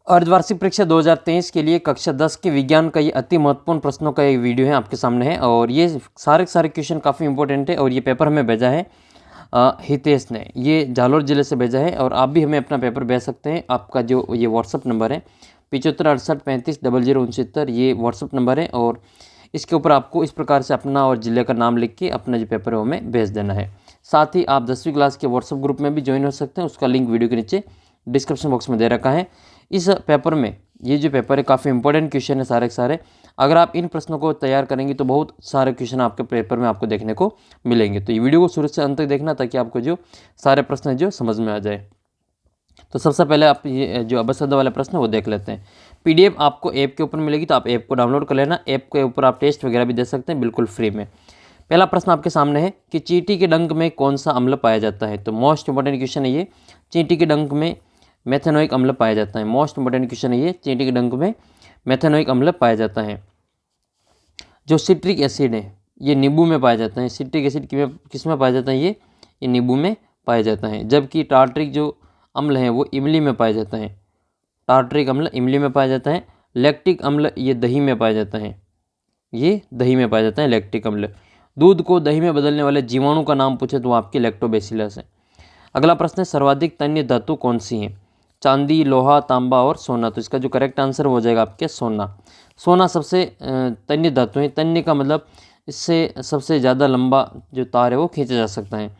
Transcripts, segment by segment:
अर्धवार्षिक परीक्षा 2023 के लिए कक्षा 10 के विज्ञान का ये अति महत्वपूर्ण प्रश्नों का एक वीडियो है आपके सामने है और ये सारे क्वेश्चन काफ़ी इंपॉर्टेंट है और ये पेपर हमें भेजा है हितेश ने, ये जालोर ज़िले से भेजा है और आप भी हमें अपना पेपर भेज सकते हैं। आपका जो ये व्हाट्सअप नंबर है 7568350069, ये व्हाट्सअप नंबर है और इसके ऊपर आपको इस प्रकार से अपना और ज़िले का नाम लिख के अपना जो पेपर है वो हमें भेज देना है। साथ ही आप 10वीं क्लास के व्हाट्सअप ग्रुप में भी ज्वाइन हो सकते हैं, उसका लिंक वीडियो के नीचे डिस्क्रिप्शन बॉक्स में दे रखा है। इस पेपर में ये जो पेपर है काफ़ी इंपॉर्टेंट क्वेश्चन है सारे के सारे। अगर आप इन प्रश्नों को तैयार करेंगे तो बहुत सारे क्वेश्चन आपके पेपर में आपको देखने को मिलेंगे। तो ये वीडियो को शुरू से अंत तक देखना ताकि आपको जो सारे प्रश्न जो समझ में आ जाए। तो सबसे पहले आप ये जो अबसद वाले प्रश्न वो देख लेते हैं। PDF आपको ऐप के ऊपर मिलेगी, तो आप ऐप को डाउनलोड कर लेना। ऐप के ऊपर आप टेस्ट वगैरह भी दे सकते हैं बिल्कुल फ्री में। पहला प्रश्न आपके सामने है कि चींटी के डंक में कौन सा अम्ल पाया जाता है। तो मोस्ट इंपॉर्टेंट क्वेश्चन है ये, चींटी के डंक में मेथेनोइक अम्ल पाया जाता है। मोस्ट इंपॉर्टेंट क्वेश्चन है ये, चींटी के डंक में मेथेनोइक अम्ल पाया जाता है। जो सिट्रिक एसिड है ये नींबू में पाया जाता है। सिट्रिक एसिड किस में पाया जाता है, ये नींबू में पाया जाता है। जबकि टार्ट्रिक जो अम्ल है वो इमली में पाया जाता है। टार्ट्रिक अम्ल इमली में पाया जाता है। लैक्टिक अम्ल ये दही में पाया जाता है, ये दही में पाया जाता है लैक्टिक अम्ल। दूध को दही में बदलने वाले जीवाणु का नाम पूछे तो आपकी लैक्टोबैसिलस है। अगला प्रश्न है सर्वाधिक तन्य धातु कौन सी है। चांदी, लोहा, तांबा और सोना। तो इसका जो करेक्ट आंसर हो जाएगा आपके सोना। सोना सबसे तन्य धातु है। तन्य का मतलब इससे सबसे ज़्यादा लंबा जो तार है वो खींचा जा सकता है।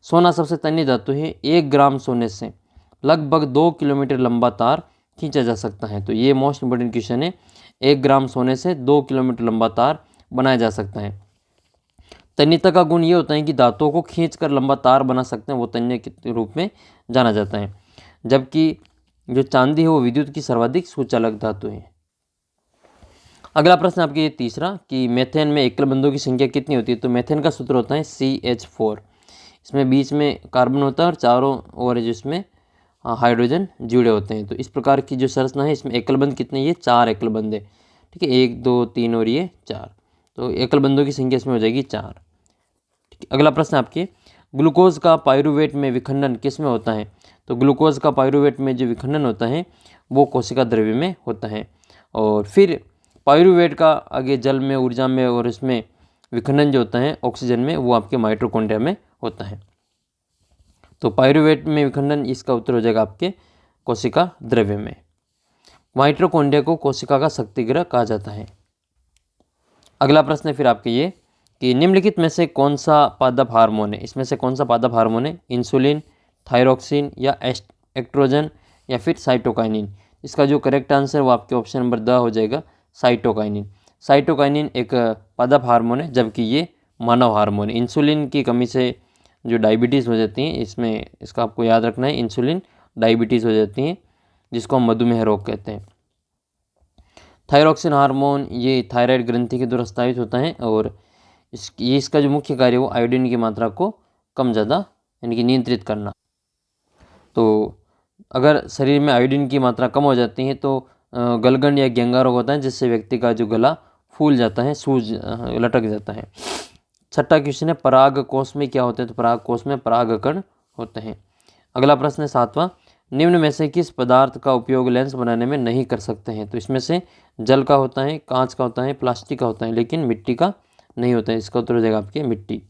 सोना सबसे तन्य धातु है। 1 ग्राम सोने से लगभग 2 किलोमीटर लंबा तार खींचा जा सकता है। तो ये मोस्ट इंपॉर्टेंट क्वेश्चन है, 1 ग्राम सोने से 2 किलोमीटर लंबा तार बनाया जा सकता है। तन्यता का गुण ये होता है कि धातुओं को खींचकर लंबा तार बना सकते हैं, वो तन्य के रूप में जाना जाता है। जबकि जो चांदी है वो विद्युत की सर्वाधिक सुचालक धातु है। अगला प्रश्न आपके ये तीसरा कि मेथेन में एकल बंधुओं की संख्या कितनी होती है। तो मेथेन का सूत्र होता है CH4। इसमें बीच में कार्बन होता है और चारों ओर जिसमें हाइड्रोजन जुड़े होते हैं। तो इस प्रकार की जो संरचना है इसमें एकल बंध कितने, ये 4 एकल बंध है। ठीक है, 1 2 3 और ये 4, तो एकल बंधों की संख्या इसमें हो जाएगी 4। ठीक है, अगला प्रश्न आपके ग्लूकोज का पाइरूवेट में विखंडन किस में होता है। तो ग्लूकोज का पाइरूवेट में जो विखंडन होता है वो कोशिका द्रव्य में होता है। और फिर पाइरूवेट का आगे जल में, ऊर्जा में और इसमें विखंडन जो होता है ऑक्सीजन में, वो आपके माइटोकॉन्ड्रिया में होता है। तो पाइरूवेट में विखंडन, इसका उत्तर हो जाएगा आपके कोशिका द्रव्य में। माइटोकॉन्ड्रिया को कोशिका का शक्तिगृह कहा जाता है। अगला प्रश्न है फिर आपके ये कि निम्नलिखित में से कौन सा पादप हार्मोन है। इसमें से कौन सा पादप हार्मोन है, इंसुलिन, थायरोक्सिन या एस्ट्रोजन या फिर साइटोकाइनिन। इसका जो करेक्ट आंसर वो आपके ऑप्शन नंबर द हो जाएगा, साइटोकाइनिन। साइटोकाइनिन एक पादप हार्मोन है, जबकि ये मानव हार्मोन है। इंसुलिन की कमी से जो डायबिटीज़ हो जाती है, इसमें इसका आपको याद रखना है, इंसुलिन डायबिटीज़ हो जाती है जिसको हम मधुमेह रोग कहते हैं। थायरोक्सिन हार्मोन ये थायराइड ग्रंथि के द्वारा स्रावित होता है और इसका जो मुख्य कार्य है वो आयोडीन की मात्रा को कम ज़्यादा यानी कि नियंत्रित करना। तो अगर शरीर में आयोडीन की मात्रा कम हो जाती है तो गलगंड या गेंगा रोग होता है, जिससे व्यक्ति का जो गला फूल जाता है, सूज लटक जाता है। छठा क्वेश्चन है पराग कोश में क्या होते हैं। तो पराग कोश में परागकण होते हैं। अगला प्रश्न है सातवां, निम्न में से किस पदार्थ का उपयोग लेंस बनाने में नहीं कर सकते हैं। तो इसमें से जल का होता है, कांच का होता है, प्लास्टिक का होता है, लेकिन मिट्टी का नहीं होता है। इसका उत्तर हो जाएगा आपके मिट्टी।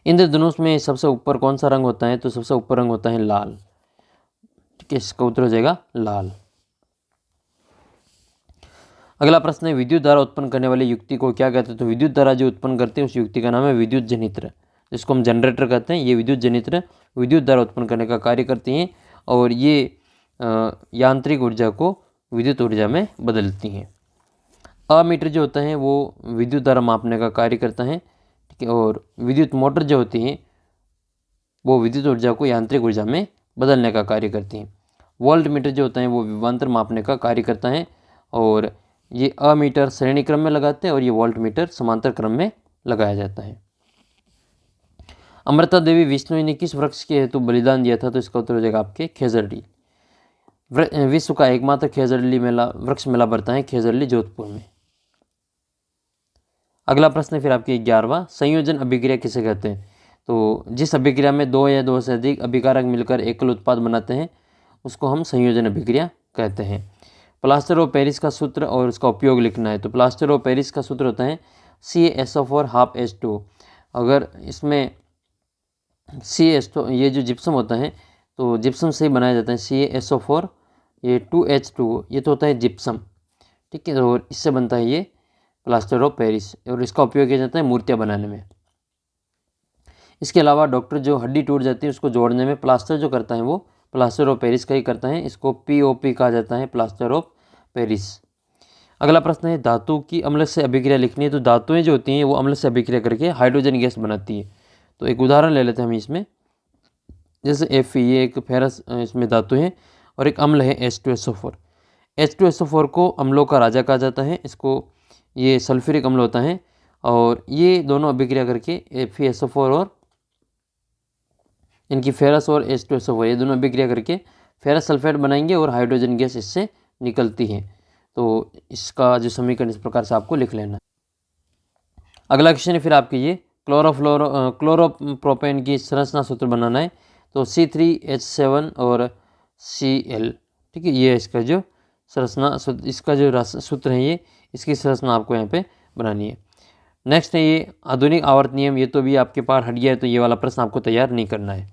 इंद्रधनुष में सबसे ऊपर कौन सा रंग होता है। तो सबसे ऊपर रंग होता है लाल। ठीक है, इसका उत्तर हो जाएगा लाल। अगला प्रश्न है विद्युत धारा उत्पन्न करने वाली युक्ति को क्या कहते हैं। तो विद्युत धारा जो उत्पन्न करती है उस युक्ति का नाम है विद्युत जनित्र, जिसको हम जनरेटर कहते हैं। ये विद्युत जनित्र विद्युत धारा उत्पन्न करने का कार्य करती हैं और ये यांत्रिक ऊर्जा को विद्युत ऊर्जा में बदलती हैं। अमीटर जो होता है वो विद्युत धारा मापने का कार्य करता है। ठीक है, और विद्युत मोटर जो होती हैं वो विद्युत ऊर्जा को यांत्रिक ऊर्जा में बदलने का कार्य करती हैं। वोल्ट मीटर जो होता है वो विभवांतर मापने का कार्य करता है और ये अमीटर श्रेणी क्रम में लगाते हैं और ये वोल्ट मीटर समांतर क्रम में लगाया जाता है। अमृता देवी विष्णु ने किस वृक्ष के हेतु बलिदान दिया था। तो इसका उत्तर हो जाएगा आपके खेजड़ली। विश्व का एकमात्र खेजड़ली मेला वृक्ष मेला बढ़ता है खेजड़ली जोधपुर में। अगला प्रश्न फिर आपके 11वां, संयोजन अभिक्रिया किसे कहते हैं। तो जिस अभिक्रिया में 2 या 2 से अधिक अभिकारक मिलकर एकल उत्पाद बनाते हैं उसको हम संयोजन अभिक्रिया कहते हैं। प्लास्टर ऑफ पेरिस का सूत्र और उसका उपयोग लिखना है। तो प्लास्टर ऑफ पेरिस का सूत्र होता है CaSO4 ½ अगर इसमें CS तो ये जो जिप्सम होता है तो जिप्सम से ही बनाया जाता है CaSO4, ये 2H2 ये तो होता है जिप्सम, ठीक है। और इससे बनता है ये प्लास्टर ऑफ पेरिस और इसका उपयोग किया जाता है मूर्तियाँ बनाने में। इसके अलावा डॉक्टर जो हड्डी टूट जाती है उसको जोड़ने में प्लास्टर जो करता है वो प्लास्टर ऑफ पेरिस का ही करता है। इसको POP कहा जाता है, प्लास्टर ऑफ पेरिस। अगला प्रश्न है धातु की अम्ल से अभिक्रिया लिखनी है। तो धातुएं जो होती हैं वो अम्ल से अभिक्रिया करके हाइड्रोजन गैस बनाती है। तो एक उदाहरण ले लेते हैं हम इसमें, जैसे Fe ये एक फेरस इसमें धातु है और एक अम्ल है H2SO4। H2SO4 को अम्लों का राजा कहा जाता है। इसको ये सल्फ्यूरिक अम्ल होता है और ये दोनों अभिक्रिया करके FeSO4 और इनकी फेरस और H2SO4 ये दोनों अभिक्रिया करके फेरस सल्फेट बनाएंगे और हाइड्रोजन गैस इससे निकलती है। तो इसका जो समीकरण इस प्रकार से आपको लिख लेना। अगला क्वेश्चन है फिर आपके ये क्लोरोप्रोपेन की संरचना सूत्र बनाना है। तो C3H7 और Cl, ठीक है, ये इसका जो संरचना इसका जो सूत्र है ये इसकी संरचना आपको यहाँ पे बनानी है। नेक्स्ट है ये आधुनिक आवर्त नियम। ये तो भी आपके पास हट गया है तो ये वाला प्रश्न आपको तैयार नहीं करना है।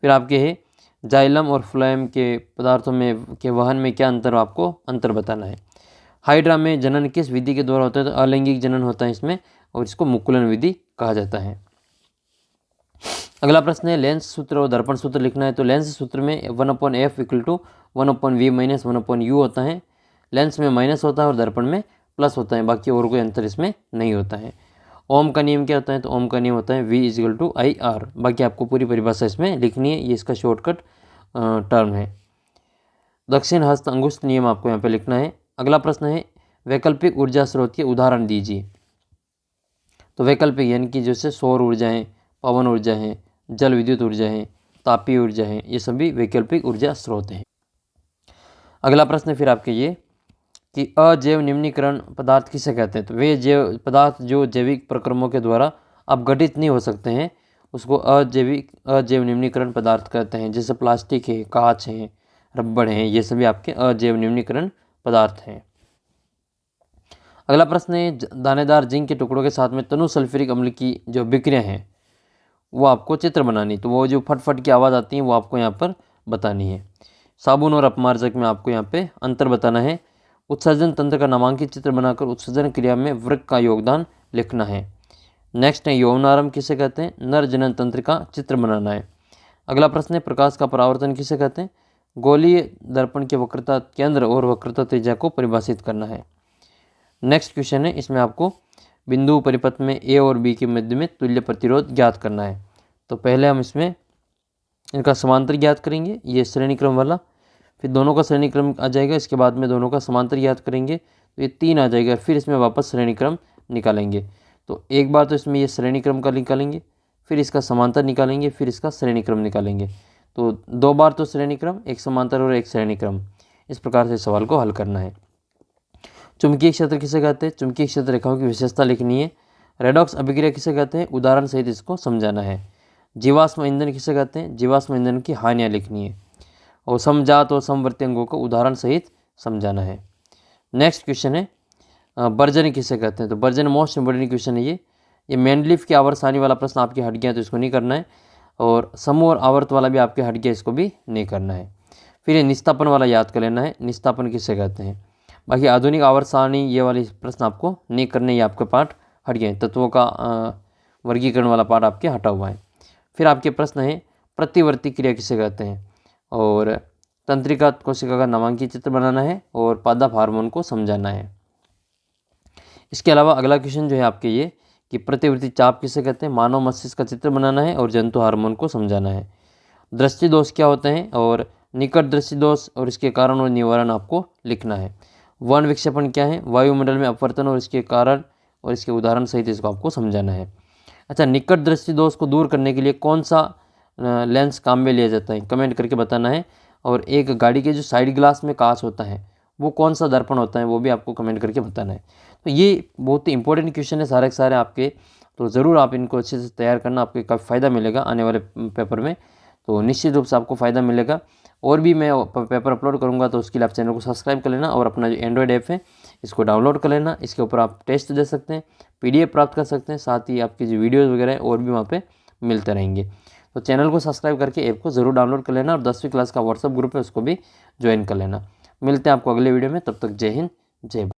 फिर आपके है जाइलम और फ्लोएम के पदार्थों में के वहन में क्या आपको अंतर बताना है। हाइड्रा में जनन किस विधि के द्वारा होता है। तो अलैंगिक जनन होता है इसमें और इसको मुकुलन विधि कहा जाता है। अगला प्रश्न है लेंस सूत्र और दर्पण सूत्र लिखना है। तो लेंस सूत्र में 1/f = 1/v - 1/u होता है। लेंस में माइनस होता है और दर्पण में प्लस होता है, बाकी और कोई अंतर इसमें नहीं होता है। ओम का नियम क्या होता है। तो ओम का नियम होता है V = IR। बाकी आपको पूरी परिभाषा इसमें लिखनी है, ये इसका शॉर्टकट टर्म है। दक्षिण हस्त अंगुष्ठ नियम आपको यहाँ पे लिखना है। अगला प्रश्न है वैकल्पिक ऊर्जा स्रोत के उदाहरण दीजिए। तो वैकल्पिक यानी कि जैसे सौर ऊर्जा है, पवन ऊर्जा है, जल विद्युत ऊर्जा है, तापीय ऊर्जा है, ये सभी वैकल्पिक ऊर्जा स्रोत हैं। अगला प्रश्न फिर आपके ये कि अजैव निम्नीकरण पदार्थ किसे कहते हैं। तो वे जैव पदार्थ जो जैविक प्रक्रमों के द्वारा अपघटित नहीं हो सकते हैं उसको अजैव निम्नीकरण पदार्थ कहते हैं। जैसे प्लास्टिक है, कांच है, रबड़ है, ये सभी आपके अजैव निम्नीकरण पदार्थ हैं। अगला प्रश्न है दानेदार जिंक के टुकड़ों के साथ में तनु सल्फ्यूरिक अम्ल की जो अभिक्रिया है वो आपको चित्र बनानी। तो वो जो फट की आवाज़ आती है वो आपको यहाँ पर बतानी है। साबुन और अपमार्जक में आपको यहाँ पे अंतर बताना है। उत्सर्जन तंत्र का नामांकित चित्र बनाकर उत्सर्जन क्रिया में वृक्क का योगदान लिखना है। नेक्स्ट है यौनारंभ किसे कहते हैं। नर जनन तंत्र का चित्र बनाना है। अगला प्रश्न है प्रकाश का परावर्तन किसे कहते हैं। गोलीय दर्पण के वक्रता केंद्र और वक्रता त्रिज्या को परिभाषित करना है। नेक्स्ट क्वेश्चन है इसमें आपको बिंदु परिपथ में A और B के मध्य में तुल्य प्रतिरोध ज्ञात करना है। तो पहले हम इसमें इनका समांतर ज्ञात करेंगे, ये श्रेणी क्रम वाला, फिर दोनों का श्रेणी क्रम आ जाएगा, इसके बाद में दोनों का समांतर ज्ञात करेंगे तो ये 3 आ जाएगा, फिर इसमें वापस श्रेणी क्रम निकालेंगे। तो एक बार तो इसमें ये श्रेणी क्रम का निकालेंगे, फिर इसका समांतर निकालेंगे, फिर इसका श्रेणी क्रम निकालेंगे। तो 2 बार तो श्रेणी क्रम, एक समांतर और एक श्रेणी क्रम, इस प्रकार से सवाल को हल करना है। चुंबकीय क्षेत्र किसे कहते हैं। चुंबकीय क्षेत्र रेखाओं की विशेषता लिखनी है। रेडॉक्स अभिक्रिया किसे कहते हैं, उदाहरण सहित इसको समझाना है। जीवाश्म ईंधन किसे कहते हैं, जीवाश्म ईंधन की हानियाँ लिखनी है और समजात और समवर्ती अंगों को उदाहरण सहित समझाना है। नेक्स्ट क्वेश्चन है बर्जन किसे कहते हैं। तो बर्जन मोस्ट इम्पोर्टेंट क्वेश्चन है ये मेंडलीफ की आवर्त सारणी वाला प्रश्न आपके हट गया तो इसको नहीं करना है, और समूह और आवर्त वाला भी आपके हट गया, इसको भी नहीं करना है। फिर ये निस्तापन वाला याद कर लेना है, निस्तापन किसे कहते हैं। बाकी आधुनिक आवर्त सारणी ये वाले प्रश्न आपको नहीं करने, ये आपके पार्ट हट गए। तत्वों का वर्गीकरण वाला पार्ट आपके हटा हुआ है। फिर आपके प्रश्न है प्रतिवर्ती क्रिया किसे कहते हैं, और तंत्रिका कोशिका का नामांकित चित्र बनाना है और पादप हार्मोन को समझाना है। इसके अलावा अगला क्वेश्चन जो है आपके ये कि प्रतिवर्ती चाप किसे कहते हैं, मानव मस्तिष्क का चित्र बनाना है और जंतु हार्मोन को समझाना है। दृष्टि दोष क्या होते हैं और निकट दृष्टि दोष और इसके कारण और निवारण आपको लिखना है। वन विक्षेपण क्या है, वायुमंडल में अपवर्तन और इसके कारण और इसके उदाहरण सहित इसको आपको समझाना है। अच्छा, निकट दृष्टि दोष को दूर करने के लिए कौन सा लेंस काम में लिया जाता है, कमेंट करके बताना है। और एक गाड़ी के जो साइड ग्लास में कांच होता है वो कौन सा दर्पण होता है, वो भी आपको कमेंट करके बताना है। तो ये बहुत ही इंपॉर्टेंट क्वेश्चन है सारे के सारे आपके, तो ज़रूर आप इनको अच्छे से तैयार करना, आपको काफ़ी फ़ायदा मिलेगा आने वाले पेपर में। तो निश्चित रूप से आपको फ़ायदा मिलेगा और भी मैं पेपर अपलोड करूँगा तो उसके लिए आप चैनल को सब्सक्राइब कर लेना और अपना जो एंड्रॉयड ऐप है इसको डाउनलोड कर लेना। इसके ऊपर आप टेस्ट दे सकते हैं, PDF प्राप्त कर सकते हैं, साथ ही आपकी जो वीडियोज़ वगैरह है और भी वहाँ पे मिलते रहेंगे। तो चैनल को सब्सक्राइब करके ऐप को ज़रूर डाउनलोड कर लेना और 10वीं क्लास का व्हाट्सअप ग्रुप है उसको भी ज्वाइन कर लेना। मिलते हैं आपको अगले वीडियो में, तब तक जय हिंद जय भारत।